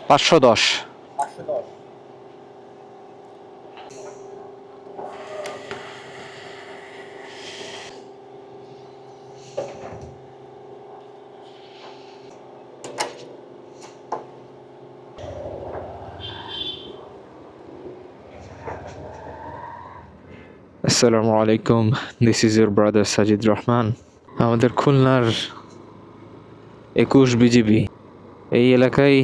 510। আসসালামু আলাইকুম, this is your brother Sajid Rahman. আমাদের খুলনার 21 বিজিবি এই এলাকায়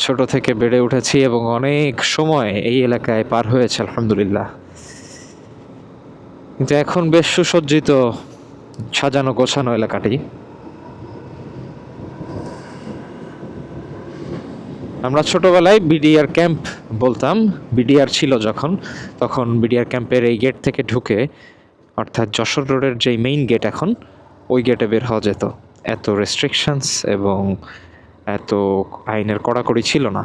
ছোট থেকে বেড়ে উঠেছি এবং অনেক সময় এই এলাকায় পার হয়েছে আলহামদুলিল্লাহ। কিন্তু এখন বেশ সুসজ্জিত, সাজানো গোছানো এলাকাটি। আমরা ছোটবেলায় বিডিআর ক্যাম্প বলতাম। বিডিআর ছিল তখন বিডিআর ক্যাম্পের এই গেট থেকে ঢুকে, অর্থাৎ যশোর রোডের যেই মেইন গেট এখন, ওই গেটে বের হওয়া যেত। এত রেস্ট্রিকশনস এবং এত আইনের কড়াকড়ি ছিল না।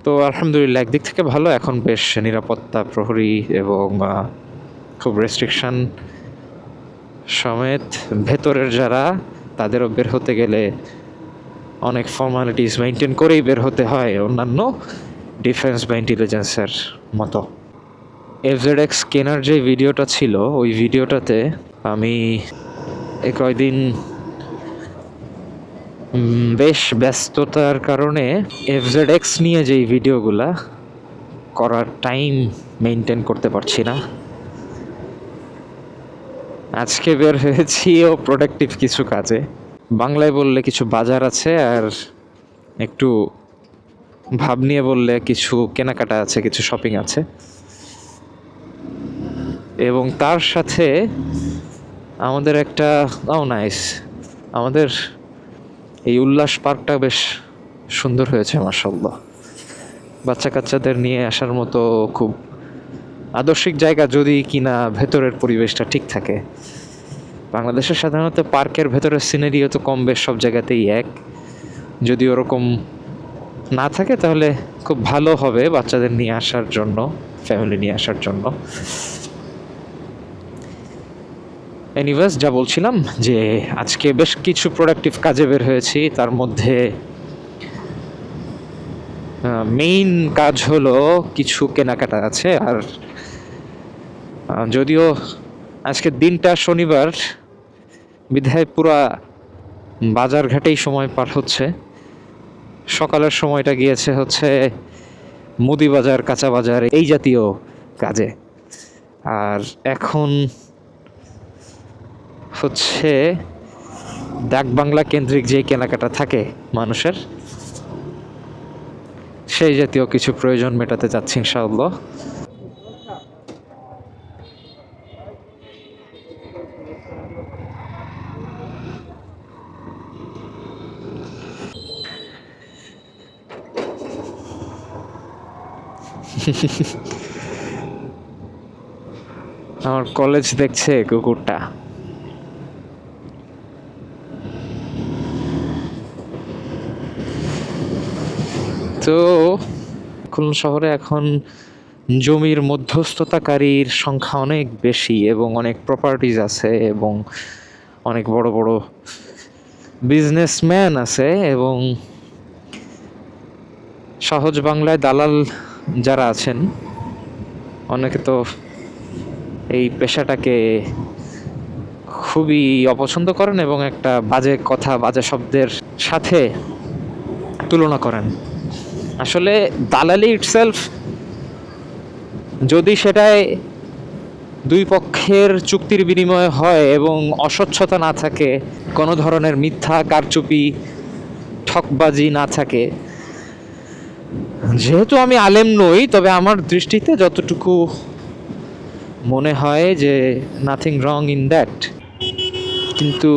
তো আলহামদুলিল্লাহ একদিক থেকে ভালো, এখন বেশ নিরাপত্তা প্রহরী এবং খুব রেস্ট্রিকশন সমেত ভেতরের যারা, তাদেরও বের হতে গেলে অনেক ফর্মালিটিস মেনটেন করেই বের হতে হয়, অন্যান্য ডিফেন্স বা ইন্টেলিজেন্সের মতো। FZX কেনার যে ভিডিওটা ছিল, ওই ভিডিওটাতে আমি কয়দিন বেশ ব্যস্ততার কারণে FZX নিয়ে যেই ভিডিওগুলা করার টাইম মেনটেন করতে পারছি না। আজকে বের হয়েছি ও প্রোডাক্টিভ কিছু কাজে। বাংলায় বললে কিছু বাজার আছে, আর একটু ভাব নিয়ে বললে কিছু কেনাকাটা আছে, কিছু শপিং আছে। এবং তার সাথে আমাদের একটা নাইস, আমাদের এই উল্লাস পার্কটা বেশ সুন্দর হয়েছে মাশাআল্লাহ। বাচ্চা কাচ্চাদের নিয়ে আসার মতো খুব আদর্শিক জায়গা, যদি কিনা ভেতরের পরিবেশটা ঠিক থাকে। বাংলাদেশের সাধারণত পার্কের ভেতরের সিনারিও তো কম বেশ সব জায়গাতেই এক। যদি ওরকম না থাকে তাহলে খুব ভালো হবে বাচ্চাদের নিয়ে আসার জন্য, ফ্যামিলি নিয়ে আসার জন্য। এনিওয়েজ, যা বলছিলাম যে আজকে বেশ কিছু প্রোডাক্টিভ কাজে বের হয়েছি। তার মধ্যে মেইন কাজ হলো কিছু কেনাকাটা আছে। আর যদিও আজকের দিনটা শনিবার, বিধায় পুরা বাজার ঘাটেই সময় পার হচ্ছে। সকালের সময়টা গিয়েছে হচ্ছে মুদি বাজার, কাঁচা বাজার, এই জাতীয় কাজে। আর এখন হচ্ছে ডাক বাংলা কেন্দ্রিক যে কেনাকাটা থাকে মানুষের, সেই জাতীয় কিছু প্রয়োজন মেটাতে যাচ্ছি ইনশাআল্লাহ। আমার কলেজ দেখছে কুকুরটা। তো খুলনা শহরে এখন জমির মধ্যস্থতাকারীর সংখ্যা অনেক বেশি এবং অনেক প্রপার্টিজ আছে এবং অনেক বড় বড় বিজনেসম্যান আছে এবং সহজ বাংলায় দালাল যারা আছেন, অনেকে তো এই পেশাটাকে খুবই অপছন্দ করেন এবং একটা বাজে কথা, বাজে শব্দের সাথে তুলনা করেন। আসলে দালালি ইটসেলফ, যদি সেটায় দুই পক্ষের চুক্তির বিনিময়ে হয় এবং অস্বচ্ছতা না থাকে, কোনো ধরনের মিথ্যা, কারচুপি, ঠকবাজি না থাকে। যেহেতু আমি আলেম নই, তবে আমার দৃষ্টিতে যতটুকু মনে হয় যে নাথিং রং ইন দ্যাট। কিন্তু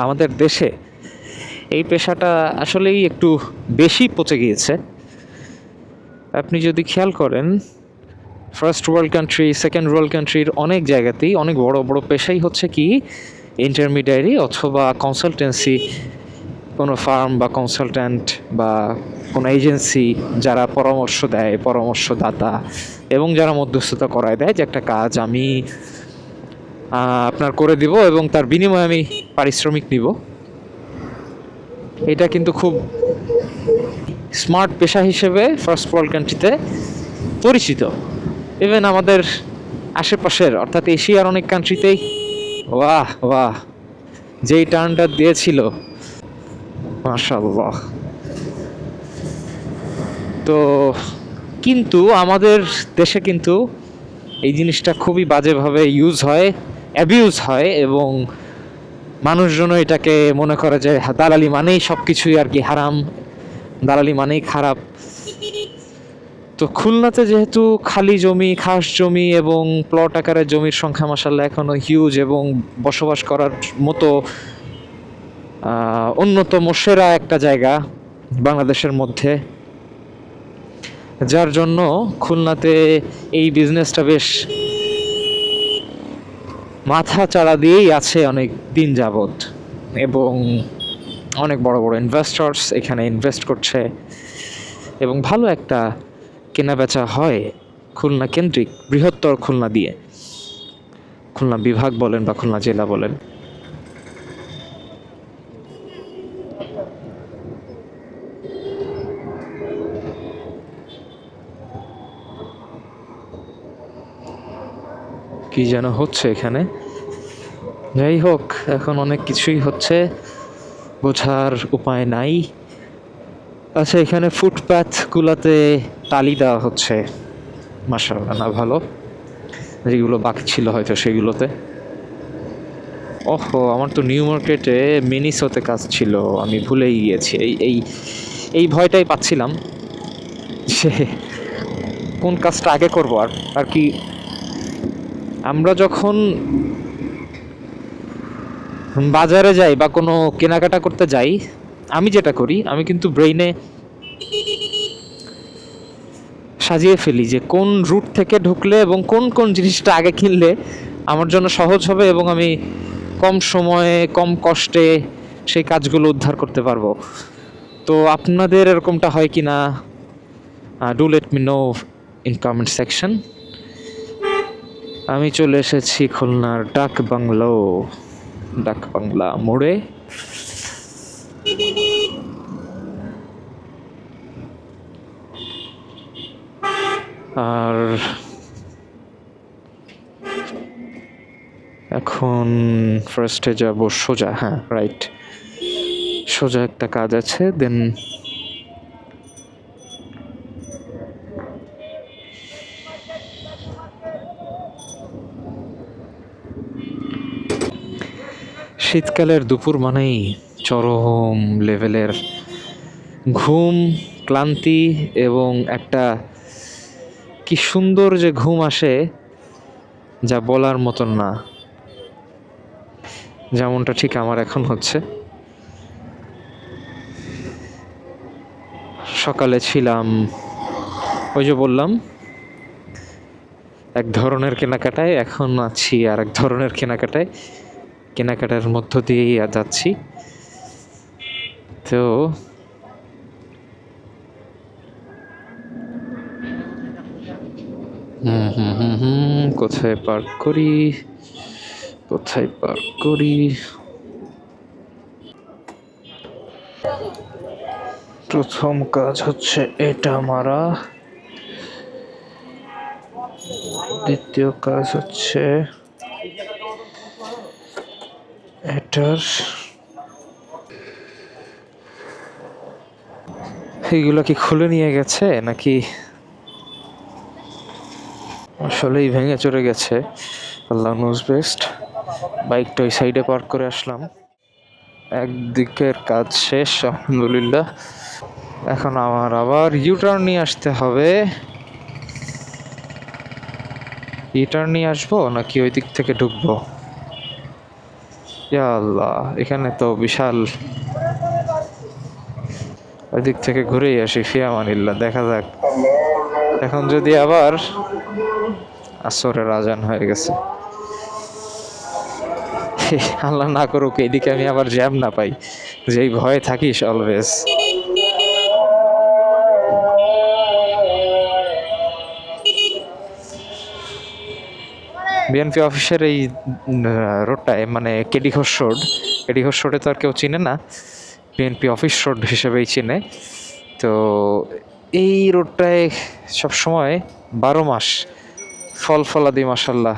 আমাদের দেশে এই পেশাটা আসলেই একটু বেশি পচে গিয়েছে। আপনি যদি খেয়াল করেন, first world country, second world কান্ট্রির অনেক জায়গাতেই অনেক বড় বড় পেশাই হচ্ছে কি ইন্টারমিডিয়ারি অথবা কনসালটেন্সি, কোনো ফার্ম বা কনসালট্যান্ট বা কোনো এজেন্সি যারা পরামর্শ দেয়, পরামর্শদাতা, এবং যারা মধ্যস্থতা করায় দেয় যে একটা কাজ আমি আপনার করে দিব এবং তার বিনিময়ে আমি পারিশ্রমিক নিব। এটা কিন্তু খুব স্মার্ট পেশা হিসেবে ফার্স্ট ওয়ার্ল্ড কান্ট্রিতে পরিচিত। ইভেন আমাদের আশেপাশের অর্থাৎ এশিয়ার অনেক কান্ট্রিতেই বাহ বাহ যেই টার্নটা দিয়েছিল, মাশাআল্লাহ। তো কিন্তু আমাদের দেশে কিন্তু এই জিনিসটা খুবই বাজেভাবে ইউজ হয়, অ্যাবিউজ হয়, এবং মানুষজন এটাকে মনে করে যে দালালি মানেই সব কিছুই আর কি হারাম, দালালি মানেই খারাপ। তো খুলনাতে যেহেতু খালি জমি, খাস জমি এবং প্লট আকারের জমির সংখ্যা মাশাআল্লাহ এখনো হিউজ এবং বসবাস করার মতো অন্যতম সেরা একটা জায়গা বাংলাদেশের মধ্যে, যার জন্য খুলনাতে এই বিজনেসটা বেশ মাথা চাড়া দিয়েই আছে অনেক দিন যাবৎ, এবং অনেক বড় বড় ইনভেস্টর্স এখানে ইনভেস্ট করছে এবং ভালো একটা কেনাবেচা হয় খুলনা কেন্দ্রিক, বৃহত্তর খুলনা দিয়ে, খুলনা বিভাগ বলেন বা খুলনা জেলা বলেন। কি যেন হচ্ছে এখানে, যাই হোক এখন অনেক কিছুই হচ্ছে, বোঝার উপায় নাই। আচ্ছা, এখানে ফুটপাথগুলোতে টালি দেওয়া হচ্ছে, মাশাআল্লাহ না ভালো, যেগুলো বাকি ছিল হয়তো সেগুলোতে। ওহো, আমার তো নিউ মার্কেটে মিনিসোতে কাজ ছিল, আমি ভুলেই গিয়েছি। এই এই এই ভয়টাই পাচ্ছিলাম যে কোন কাজটা আগে করবো। আর আর কি, আমরা যখন বাজারে যাই বা কোনো কেনাকাটা করতে যাই, আমি যেটা করি, আমি কিন্তু ব্রেইনে সাজিয়ে ফেলি যে কোন রুট থেকে ঢুকলে এবং কোন কোন জিনিসটা আগে কিনলে আমার জন্য সহজ হবে এবং আমি কম সময়ে কম কষ্টে সেই কাজগুলো উদ্ধার করতে পারবো। তো আপনাদের এরকমটা হয় কি না, do let me no in comment section. আমি চলে এসেছি খুলনার ডাক বাংলা মোড়ে। আর এখন ফার্স্টে যাব সোজা, হ্যাঁ রাইট, সোজা একটা কাজ আছে, দেন শীতকালের দুপুর মানেই চরম লেভেলের ঘুম, ক্লান্তি এবং একটা কি সুন্দর যে ঘুম আসে যা বলার মতন না, যেমনটা ঠিক আমার এখন হচ্ছে। সকালে ছিলাম ওই যে বললাম এক ধরনের কেনাকাটায়, এখন আছি আর এক ধরনের কেনাকাটায়, কেনাকাটার মধ্য দিয়েই যাচ্ছি। তো কোথায় পার্ক করি, প্রথম কাজ হচ্ছে এটা মারা, দ্বিতীয় কাজ হচ্ছে এটার, এইগুলো কি খুলে নিয়ে গেছে নাকি আসলেই ভেঙে চড়ে গেছে, আল্লাহ নোজ বেস্ট। বাইকটা ওই সাইডে পার্ক করে আসলাম, একদিকের কাজ শেষ আলহামদুলিল্লাহ। এখন আমার আবার ইউটার্ন নিয়ে আসতে হবে। ইউটার্ন নিয়ে আসবো নাকি ওই দিক থেকে ঢুকবো? ইয়া আল্লাহ, এখানে তো বিশাল, ওই দিক থেকে ঘুরেই আসি, ফিয়ামানিল্লাহ, দেখা যাক। এখন যদি আবার আসরের আজান হয়ে গেছে, আল্লাহ না করুক এইদিকে আমি আবার জ্যাম না পাই, যেই ভয়ে থাকিস অলওয়েজ। বিএনপি অফিসের এই রোডটায়, মানে কেডি ঘোষ রোডে তো আর কেউ চিনে না, বিএনপি অফিস রোড হিসেবেই চিনে। তো এই রোডটায় সবসময় 12 মাস ফল ফলাদি মাসাল্লাহ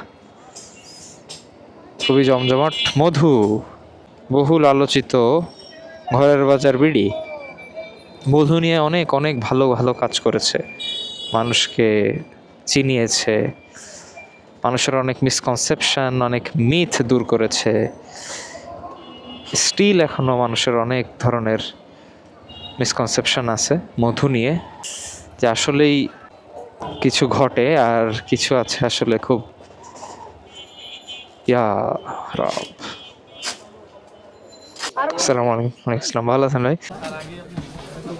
খুবই জমজমাট। মধু, বহুল আলোচিত ঘরের বাজার বিডি মধু নিয়ে অনেক অনেক ভালো ভালো কাজ করেছে, মানুষকে চিনিয়েছে, মানুষের অনেক মিসকনসেপশন, অনেক মিথ দূর করেছে। স্টিল এখনও মানুষের অনেক ধরনের মিসকনসেপশন আছে মধু নিয়ে, যে আসলেই কিছু ঘটে আর কিছু আছে আসলে খুব ইয়া রাব। আসসালামু আলাইকুম। ওয়ালাইকুম আসসালাম। ভালো আছেন ভাই?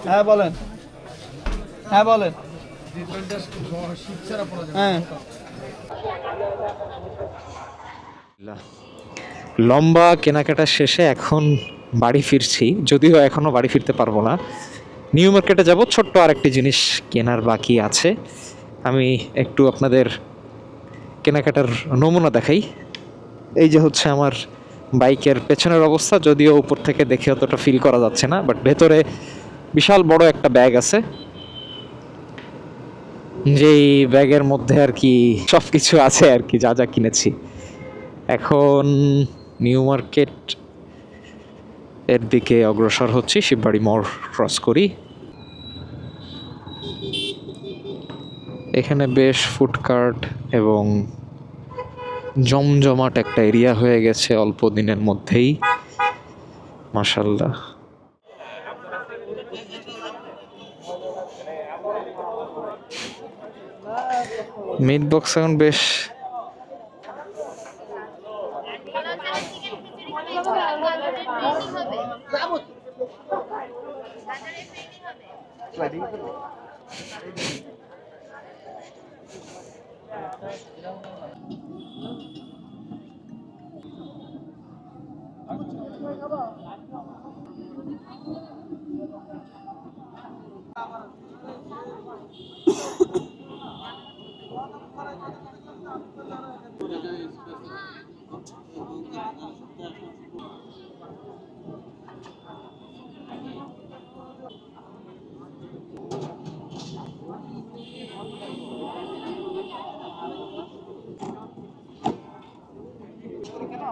হ্যাঁ বলেন, হ্যাঁ বলেন। হ্যাঁ লম্বা কেনাকাটা শেষে এখন বাড়ি ফিরছি, যদিও এখনও বাড়ি ফিরতে পারবো না। নিউ মার্কেটে যাব, ছোট্ট আরেকটি জিনিস কেনার বাকি আছে। আমি একটু আপনাদের কেনাকাটার নমুনা দেখাই। এই যে হচ্ছে আমার বাইকের পেছনের অবস্থা, যদিও উপর থেকে দেখে অতটা ফিল করা যাচ্ছে না, বাট ভেতরে বিশাল বড় একটা ব্যাগ আছে, যেই ব্যাগের মধ্যে আর কি সব কিছু আছে আর কি, যা যা কিনেছি। এখন নিউ মার্কেট এর দিকে অগ্রসর হচ্ছি, শিববাড়ি মোড় ক্রস করি। এখানে বেশ ফুডকার্ট এবং জমজমাট একটা এরিয়া হয়ে গেছে অল্প দিনের মধ্যেই, মাশাল্লাহ। মিট বক্স এখন বেশ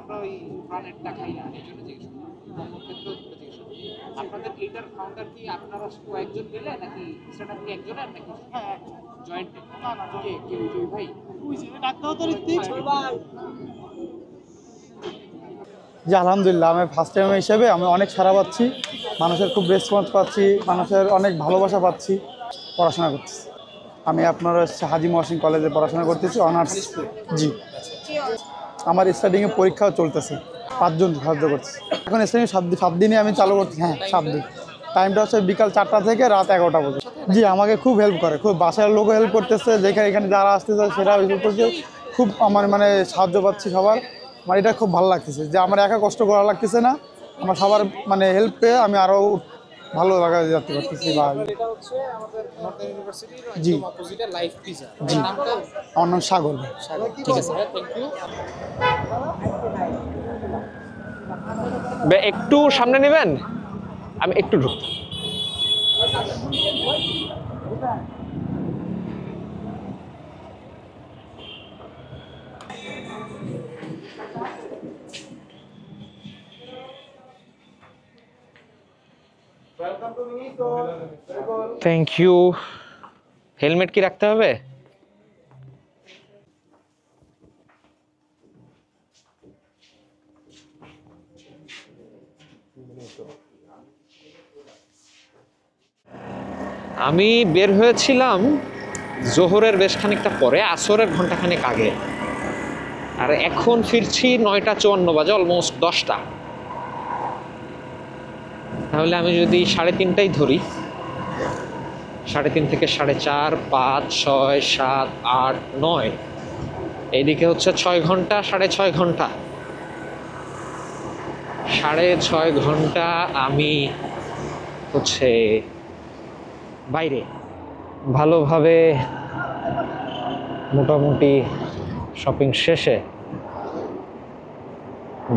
আমরা ওই প্রাণেরটা খাই না, এই জন্য জিজ্ঞেস করি। ক্ষেত্রেও জিজ্ঞেস করি আপনাদের এইটার ফাউন্ডার কি আপনারা কয়েকজন মিলে নাকি সেটা কি একজনের নাকি জয়েন্ট? না না, কে কে ওই ভাই ডাক্তার তো ঋত্বিক ভাই। জি আলহামদুলিল্লাহ, আমি ফার্স্ট টাইম হিসেবে আমি অনেক সাড়া পাচ্ছি, মানুষের খুব রেসপন্স পাচ্ছি, মানুষের অনেক ভালোবাসা পাচ্ছি। পড়াশোনা করতেছি আমি আপনার হাজি মহসিন কলেজে পড়াশোনা করতেছি, অনার্স। জি, আমার স্টার্টিংয়ে পরীক্ষাও চলতেছে, 5 জন সাহায্য করছে। এখন স্টার্টিং 7 দিনে আমি চালু করছি। হ্যাঁ 7 দিন, টাইমটা হচ্ছে বিকাল 4টা থেকে রাত 11টা পর্যন্ত। জি আমাকে খুব হেল্প করে, খুব বাসার লোকও হেল্প করতেছে, যেখানে এখানে যারা আসতেছে সেটা হেল্প করছে, খুব আমার মানে সাহায্য পাচ্ছি সবার। আমার এটা খুব ভালো লাগতেছে যে আমার একা কষ্ট করা লাগতেছে না, আমার সবার মানে হেল্প পেয়ে আমি আরও ভালো লাগা যেতে পারতেছি। বা এটা হচ্ছে আমাদের নর্থ ইউনিভার্সিটির জি একদম অপোজিটে লাইফ পিজা। জি, নামটা আমার নাম সাগর। ঠিক আছে, থ্যাংক ইউ। একটু সামনে নেবেন, আমি একটু ঢুক। Thank you. হেলমেট কি রাখতে হবে? আমি বের হয়েছিলাম জোহরের বেশ খানিকটা পরে, আসরের ঘন্টাখানেক আগে, আর এখন ফিরছি 9টা 54 বাজে, অলমোস্ট 10টা। তাহলে আমি যদি 3:30টাই ধরি, 3:30 থেকে 4:30, 5, 6, 7, 8, 9, এইদিকে হচ্ছে 6 ঘন্টা, 6.5 ঘন্টা। 6.5 ঘন্টা আমি হচ্ছে বাইরে ভালোভাবে মোটামুটি শপিং শেষে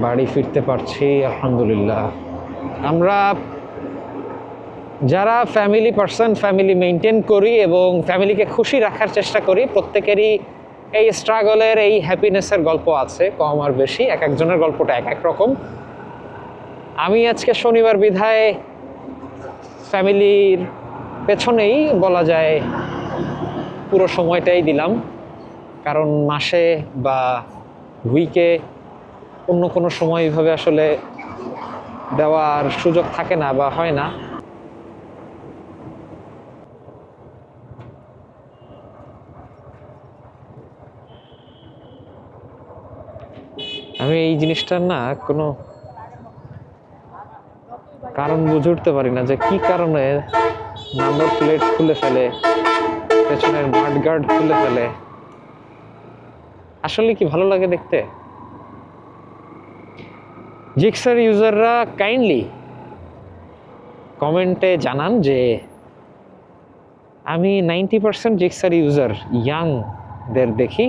বাড়ি ফিরতে পারছি আলহামদুলিল্লাহ। আমরা যারা ফ্যামিলি পার্সন, ফ্যামিলি মেনটেন করি এবং ফ্যামিলিকে খুশি রাখার চেষ্টা করি, প্রত্যেকেরই এই স্ট্রাগলের, এই হ্যাপিনেসের গল্প আছে, কম আর বেশি, এক একজনের গল্পটা এক এক রকম। আমি আজকে শনিবার বিধায় ফ্যামিলির পেছনেই বলা যায় পুরো সময়টাই দিলাম, কারণ মাসে বা উইকে অন্য কোনো সময় এইভাবে আসলে দেওয়ার সুযোগ থাকে না বা হয় না। আমি এই জিনিসটার না কোনো কারণ বুঝে উঠতে পারি না যে কি কারণে নাম্বার প্লেট খুলে ফেলে, পেছনের মাড গার্ড খুলে ফেলে। আসলে কি ভালো লাগে দেখতে? জিক্সার ইউজাররা কাইন্ডলি কমেন্টে জানান যে আমি 90% জিক্সার ইউজার ইয়াংদের দেখি,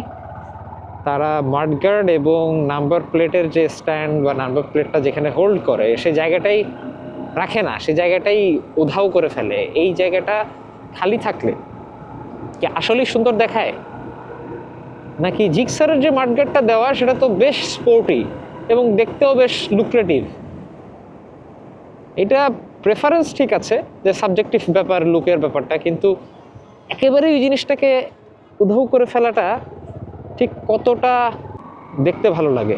তারা মাডগার্ড এবং নাম্বার প্লেটের যে স্ট্যান্ড বা নাম্বার প্লেটটা যেখানে হোল্ড করে সেই জায়গাটাই রাখে না, সেই জায়গাটাই উধাও করে ফেলে। এই জায়গাটা খালি থাকলে কি আসলেই সুন্দর দেখায়, নাকি জিক্সারের যে মাডগার্ডটা দেওয়া সেটা তো বেশ স্পোর্টি এবং দেখতেও বেশ লুক্রেটিভ? এটা প্রেফারেন্স ঠিক আছে, যে সাবজেক্টিভ ব্যাপার, লুকের ব্যাপারটা, কিন্তু একেবারে এই জিনিসটাকে উধাও করে ফেলাটা ঠিক কতটা দেখতে ভালো লাগে।